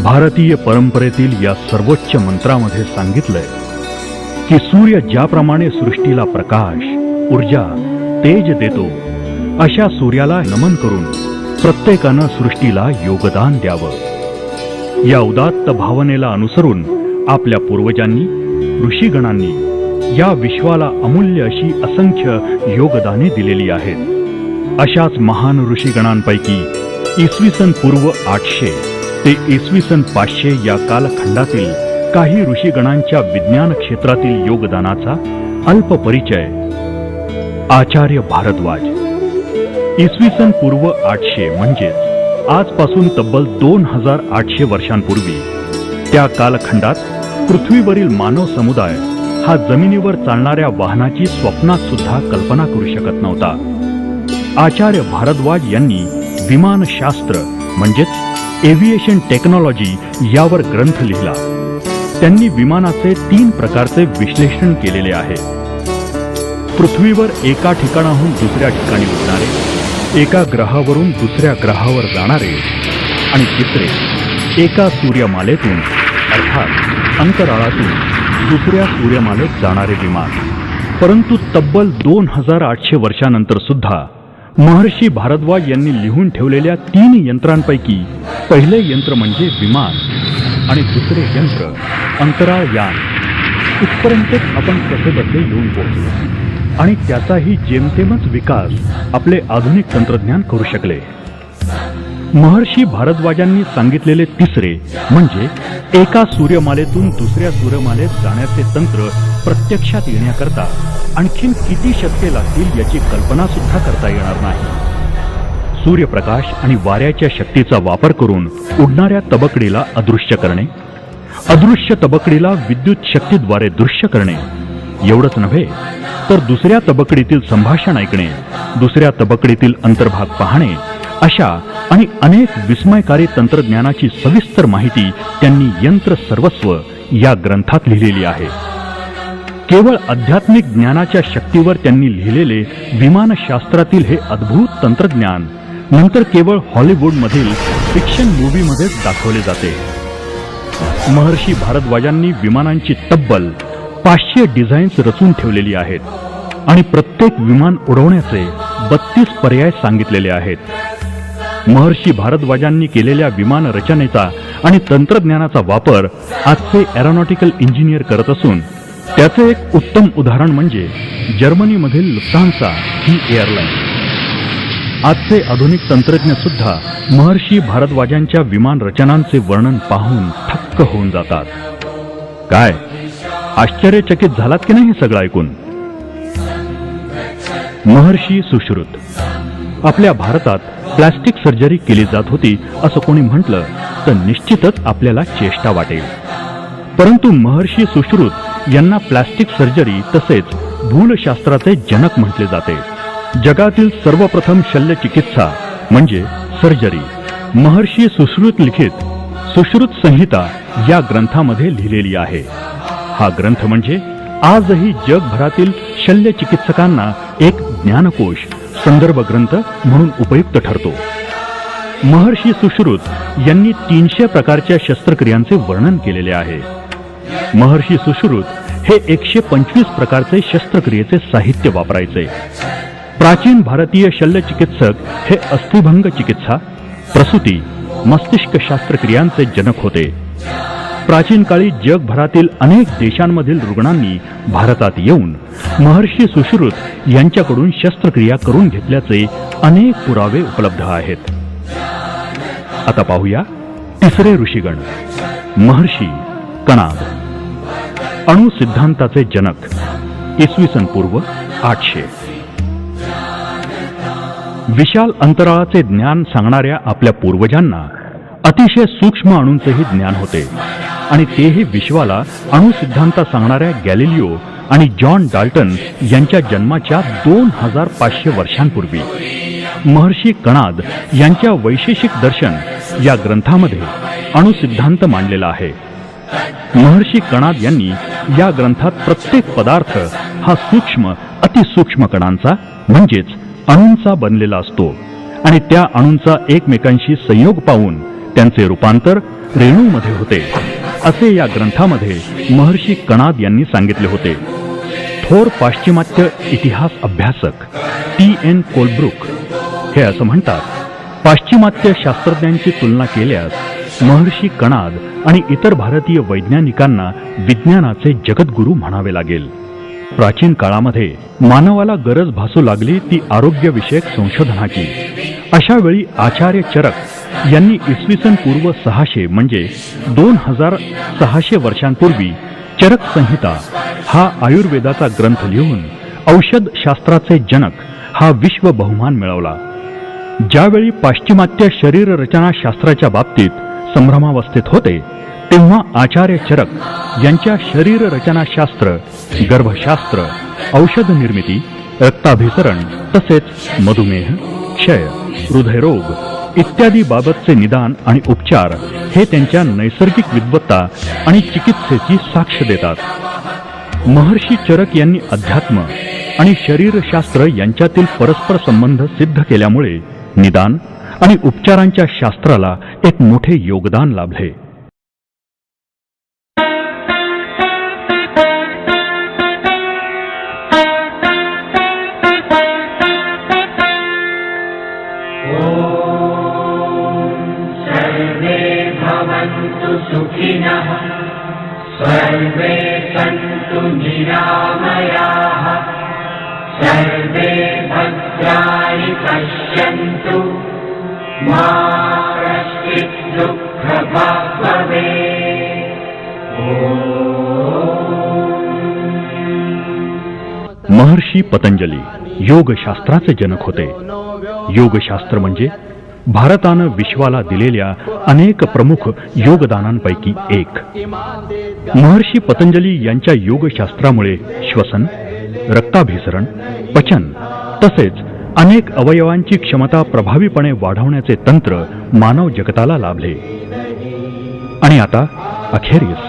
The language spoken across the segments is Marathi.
भारतीय परंपरेतील या सर्वोच्च मंत्रामध्ये सांगितलंय की सूर्य ज्याप्रमाणे सृष्टीला प्रकाश, ऊर्जा, तेज देतो, अशा सूर्याला नमन करून प्रत्येकानं सृष्टीला योगदान द्यावं। या उदात्त भावनेला अनुसरून आपल्या पूर्वजांनी, ऋषीगणांनी या विश्वाला अमूल्य अशी असंख्य योगदाने दिलेली आहेत। अशाच महान ऋषीगणांपैकी इसवी सन पूर्व 800 ते इसवी सन 500 या कालखंडातील काही ऋषीगणांच्या विज्ञान क्षेत्रातील योगदानाचा अल्प परिचय। आचार्य भारद्वाज इसवी सन पूर्व 800 म्हणजेच आजपासून तब्बल 2800 वर्षांपूर्वी त्या कालखंडात पृथ्वीवरील मानव समुदाय हा जमिनीवर चालणाऱ्या वाहनाची स्वप्नात सुद्धा कल्पना करू शकत नव्हता। आचार्य भारद्वाज यांनी विमानशास्त्र म्हणजेच एव्हिएशन टेक्नॉलॉजी यावर ग्रंथ लिहिला। त्यांनी विमानाचे 3 प्रकारचे विश्लेषण केलेले आहे। पृथ्वीवर एका ठिकाणाहून दुसऱ्या ठिकाणी उडणारे, एका ग्रहावरून दुसऱ्या ग्रहावर जाणारे आणि तिसरे एका सूर्यमालेतून अर्थात अंतराळातून दुसऱ्या सूर्यमालेत जाणारे विमान। परंतु तब्बल 2800 वर्षानंतर सुद्धा महर्षी भारद्वाज यांनी लिहून ठेवलेल्या 3 यंत्रांपैकी पहिले यंत्र म्हणजे विमान आणि दुसरे यंत्र अंतराळ यान इथपर्यंतच आपण कसे बसे येऊन पोहोचलो आणि त्याचाही जेमतेमच विकास आपले आधुनिक तंत्रज्ञान करू शकले। महर्षी भारद्वाजांनी सांगितलेले तिसरे म्हणजे एका सूर्यमालेतून दुसऱ्या सूर्यमालेत जाण्याचे तंत्र प्रत्यक्षात येण्याकरता आणखीन किती शक्य लागतील याची कल्पना सुद्धा करता येणार नाही। सूर्यप्रकाश आणि वाऱ्याच्या शक्तीचा वापर करून उडणाऱ्या तबकडीला अदृश्य करणे, अदृश्य तबकडीला विद्युत शक्तीद्वारे दृश्य करणे, एवढंच नव्हे तर दुसऱ्या तबकडीतील संभाषण ऐकणे, दुसऱ्या तबकडीतील अंतर्भाग पाहणे, अशा आणि अनेक विस्मयकारी तंत्रज्ञानाची सविस्तर माहिती त्यांनी यंत्र सर्वस्व या ग्रंथात लिहिलेली आहे। केवळ आध्यात्मिक ज्ञानाच्या शक्तीवर त्यांनी लिहिलेले विमानशास्त्रातील हे अद्भुत तंत्रज्ञान नंतर केवळ हॉलिवूडमधील फिक्शन मूव्हीमध्येच दाखवले जाते। महर्षी भारद्वाजांनी विमानांची तब्बल 500 डिझाईन्स रचून ठेवलेली आहेत आणि प्रत्येक विमान उडवण्याचे 32 पर्याय सांगितलेले आहेत। महर्षी भारद्वाजांनी केलेल्या विमान रचनेचा आणि तंत्रज्ञानाचा वापर आजचे एरोनॉटिकल इंजिनियर करत असून त्याचे एक उत्तम उदाहरण म्हणजे जर्मनीमधील लुफ्तान्सा ही एअरलाईन। आजचे आधुनिक तंत्रज्ञ सुद्धा महर्षी भारद्वाजांच्या विमान रचनांचे वर्णन पाहून थक्क होऊन जातात। काय आश्चर्यचकित झालात की नाही हे सगळं ऐकून? महर्षी सुश्रुत आपल्या भारतात प्लास्टिक सर्जरी केली जात होती असं कोणी म्हटलं तर निश्चितच आपल्याला चेष्टा वाटेल। परंतु महर्षी सुश्रुत यांना प्लास्टिक सर्जरी तसेच भूलशास्त्राचे जनक म्हटले जाते। जगातील सर्वप्रथम शल्यचिकित्सा म्हणजे सर्जरी महर्षी सुश्रुत लिखित सुश्रुत संहिता या ग्रंथामध्ये लिहिलेली आहे। हा ग्रंथ म्हणजे आजही जगभरातील शल्यचिकित्सकांना एक ज्ञानकोश, संदर्भ ग्रंथ म्हणून उपयुक्त ठरतो। महर्षी सुश्रुत यांनी 300 प्रकारच्या शस्त्रक्रियांचे वर्णन केलेले आहे। महर्षी सुश्रुत हे 125 प्रकारचे शस्त्रक्रियेचे साहित्य वापरायचे। प्राचीन भारतीय शल्यचिकित्सक हे अस्थिभंग चिकित्सा, प्रसूती, मस्तिष्क शस्त्रक्रियांचे जनक होते। प्राचीन काळी जगभरातील अनेक देशांमधील रुग्णांनी भारतात येऊन महर्षी सुश्रुत यांच्याकडून शस्त्रक्रिया करून घेतल्याचे अनेक पुरावे उपलब्ध आहेत। आता पाहूया तिसरे ऋषीगण महर्षी कणाद। अणु सिद्धांताचे जनक इसवी सन पूर्व 800। विशाल अंतराळाचे ज्ञान सांगणाऱ्या आपल्या पूर्वजांना अतिशय सूक्ष्म अणूंचेही ज्ञान होते आणि तेही विश्वाला अणु सिद्धांत सांगणाऱ्या गॅलिलिओ आणि जॉन डाल्टन यांच्या जन्माच्या 2500 वर्षांपूर्वी। महर्षी कणाद यांच्या वैशेषिक दर्शन या ग्रंथामध्ये अणु सिद्धांत मांडलेला आहे। महर्षी कणाद यांनी या ग्रंथात प्रत्येक पदार्थ हा सूक्ष्म अतिसूक्ष्म कणांचा म्हणजेच अणूंचा बनलेला असतो आणि त्या अणूंचा एकमेकांशी संयोग पाहून त्यांचे रूपांतर रेणूमध्ये होते असे या ग्रंथामध्ये महर्षी कणाद यांनी सांगितले होते. थोर पाश्चिमात्य इतिहास अभ्यासक T.N. कोलब्रुक हे असं म्हणतात, पाश्चिमात्य शास्त्रज्ञांची तुलना केल्यास महर्षी कणाद आणि इतर भारतीय वैज्ञानिकांना विज्ञानाचे जगद्गुरू म्हणावे लागेल. प्राचीन काळामध्ये मानवाला गरज भासू लागली ती आरोग्यविषयक संशोधनाची. अशा वेळी आचार्य चरक यांनी इसवी सन पूर्व 600 म्हणजे 2600 वर्षांपूर्वी चरक संहिता हा आयुर्वेदाचा ग्रंथ लिहून औषध शास्त्राचे जनक हा विश्व बहुमान मिळवला. ज्यावेळी पाश्चिमात्य शरीर रचना शास्त्राच्या बाबतीत संभ्रमावस्थेत होते, तेव्हा आचार्य चरक यांच्या शरीर रचनाशास्त्र, गर्भशास्त्र, औषध निर्मिती, रक्ताभिसरण तसेच मधुमेह, क्षय, हृदयरोग इत्यादी बाबतचे निदान आणि उपचार हे त्यांच्या नैसर्गिक विद्वत्ता आणि चिकित्सेची साक्ष देतात. महर्षी चरक यांनी अध्यात्म आणि शरीरशास्त्र यांच्यातील परस्पर संबंध सिद्ध केल्यामुळे निदान आणि उपचारांच्या शास्त्राला एक मोठे योगदान लाभले. सुखिनः सर्वे सन्तु निरामयाः सर्वे भद्राणि पश्यन्तु मा कश्चित् दुःखभाग् भवेत्. महर्षी पतंजली योगशास्त्राचे जनक होते. योगशास्त्र म्हणजे भारतानं विश्वाला दिलेल्या अनेक प्रमुख योगदानांपैकी एक. महर्षी पतंजली यांच्या योगशास्त्रामुळे श्वसन, रक्ताभिसरण, पचन तसेच अनेक अवयवांची क्षमता प्रभावीपणे वाढवण्याचे तंत्र मानव जगताला लाभले. आणि आता अखेरीस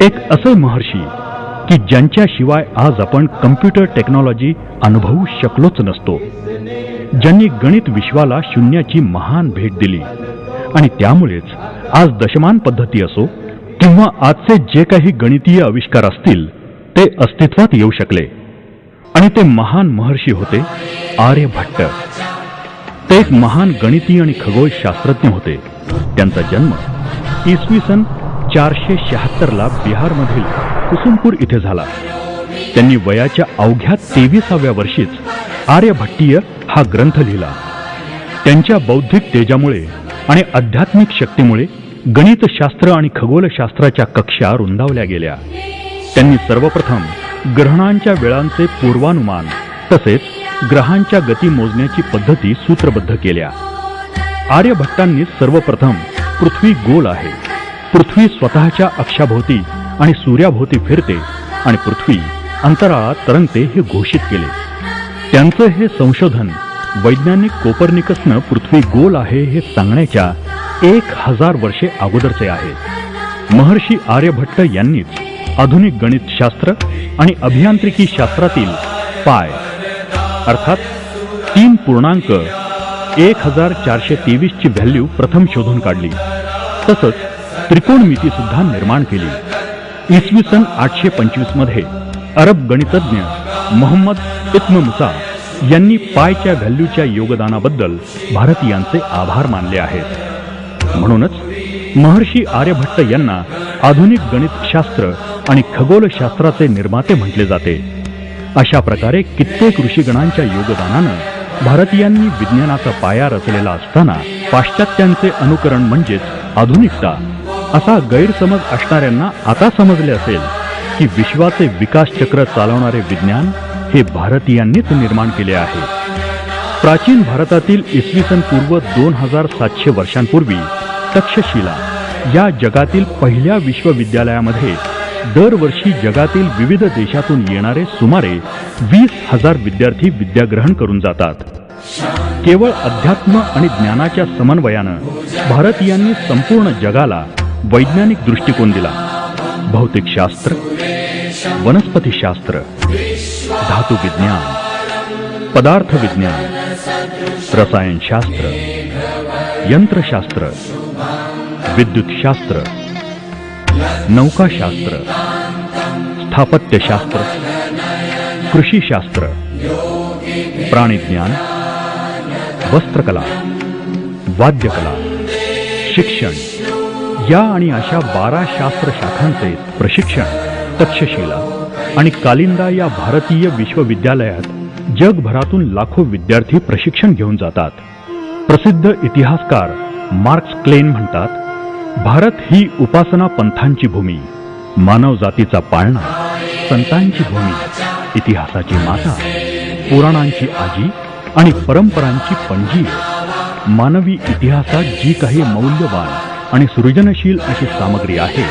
एक असे महर्षी की ज्यांच्याशिवाय आज आपण कम्प्युटर टेक्नॉलॉजी अनुभवू शकलोच नसतो, ज्यांनी गणित विश्वाला शून्याची महान भेट दिली आणि त्यामुळेच आज दशमान पद्धती असो किंवा आजचे जे काही गणितीय आविष्कार असतील ते अस्तित्वात येऊ शकले. आणि ते महान महर्षी होते आर्यभट्ट. ते एक महान गणितीय आणि खगोलशास्त्रज्ञ होते. त्यांचा जन्म इसवी सन 476 ला बिहारमधील कुसुमपूर इथे झाला. त्यांनी वयाच्या अवघ्या 23व्या वर्षीच आर्यभट्टीय हा ग्रंथ लिहिला. त्यांच्या बौद्धिक तेजामुळे आणि आध्यात्मिक शक्तीमुळे गणितशास्त्र आणि खगोलशास्त्राच्या कक्षा रुंदावल्या गेल्या. त्यांनी सर्वप्रथम ग्रहणांच्या वेळांचे पूर्वानुमान तसेच ग्रहांच्या गती मोजण्याची पद्धती सूत्रबद्ध केल्या. आर्यभट्टांनी सर्वप्रथम पृथ्वी गोल आहे, पृथ्वी स्वतःच्या अक्षाभोवती आणि सूर्याभोवती फिरते आणि पृथ्वी अंतराळात तरंगते हे घोषित केले. त्यांचे हे संशोधन वैज्ञानिक कोपर्निकसनं पृथ्वी गोल आहे हे सांगण्याच्या 1000 वर्षे अगोदरचे आहे. महर्षी आर्यभट्ट यांनीच आधुनिक गणितशास्त्र आणि अभियांत्रिकी शास्त्रातील पाय अर्थात 3.1423 ची व्हॅल्यू प्रथम शोधून काढली. तसंच त्रिकोणमिती सुद्धा निर्माण केली. इसवी सन 825 मध्ये अरब गणितज्ञ मोहम्मद इब्न मुसा यांनी पायच्या व्हॅल्यूच्या योगदानाबद्दल भारतीयांचे आभार मानले आहेत. म्हणूनच महर्षी आर्यभट्ट यांना आधुनिक गणितशास्त्र आणि खगोलशास्त्राचे निर्माते म्हटले जाते. अशा प्रकारे कित्येक ऋषीगणांच्या योगदानानं भारतीयांनी विज्ञानाचा पाया रचलेला असताना पाश्चात्यांचे अनुकरण म्हणजेच आधुनिकता असा गैरसमज असणाऱ्यांना आता समजले असेल की विश्वाचे विकास चक्र चालवणारे विज्ञान हे भारतीयांनीच निर्माण केले आहे. प्राचीन भारतातील इसवी सन पूर्व 2700 वर्षांपूर्वी तक्षशिला या जगातील पहिल्या विश्वविद्यालयामध्ये दरवर्षी जगातील विविध देशातून येणारे सुमारे 20,000 विद्यार्थी विद्याग्रहण करून जातात. केवळ अध्यात्म आणि ज्ञानाच्या समन्वयानं भारतीयांनी संपूर्ण जगाला वैज्ञानिक दृष्टिकोन दिला. भौतिकशास्त्र, वनस्पतीशास्त्र, धातुविज्ञान, पदार्थविज्ञान, रसायनशास्त्र, यंत्रशास्त्र, विद्युतशास्त्र, नौकाशास्त्र, स्थापत्यशास्त्र, कृषीशास्त्र, प्राणिज्ञान, वस्त्रकला, वाद्यकला, शिक्षण या आणि अशा 12 शास्त्र शाखांचे प्रशिक्षण तक्षशिला आणि कालिंदा या भारतीय विश्वविद्यालयात जगभरातून लाखो विद्यार्थी प्रशिक्षण घेऊन जातात. प्रसिद्ध इतिहासकार मार्क्स क्लेन म्हणतात, भारत ही उपासना पंथांची भूमी, मानव जातीचा पाळणा, संतांची भूमी, इतिहासाची माता, पुराणांची आजी आणि परंपरांची पणजी. मानवी इतिहासात जी काही मौल्यवान आणि सृजनशील अशी सामग्री आहे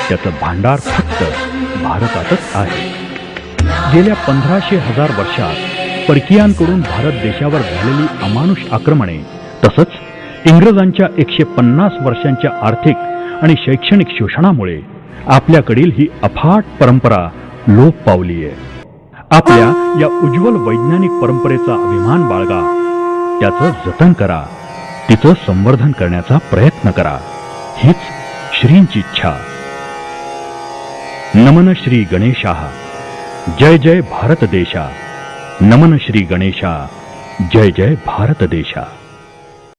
त्याचं भांडार फक्त भारतातच आहे. गेल्या 1500 वर्षात परकीयांकडून भारत देशावर झालेली अमानुष आक्रमणे तसंच इंग्रजांच्या 150 वर्षांच्या आर्थिक आणि शैक्षणिक शोषणामुळे आपल्याकडील ही अफाट परंपरा लोप पावली आहे. आपल्या या उज्ज्वल वैज्ञानिक परंपरेचा अभिमान बाळगा, त्याचं जतन करा, तिचं संवर्धन करण्याचा प्रयत्न करा, हीच श्रींची इच्छा. नमन श्री गणेशाः. जय जय भारत देशा. नमन श्री गणेशा. जय जय भारत देशा.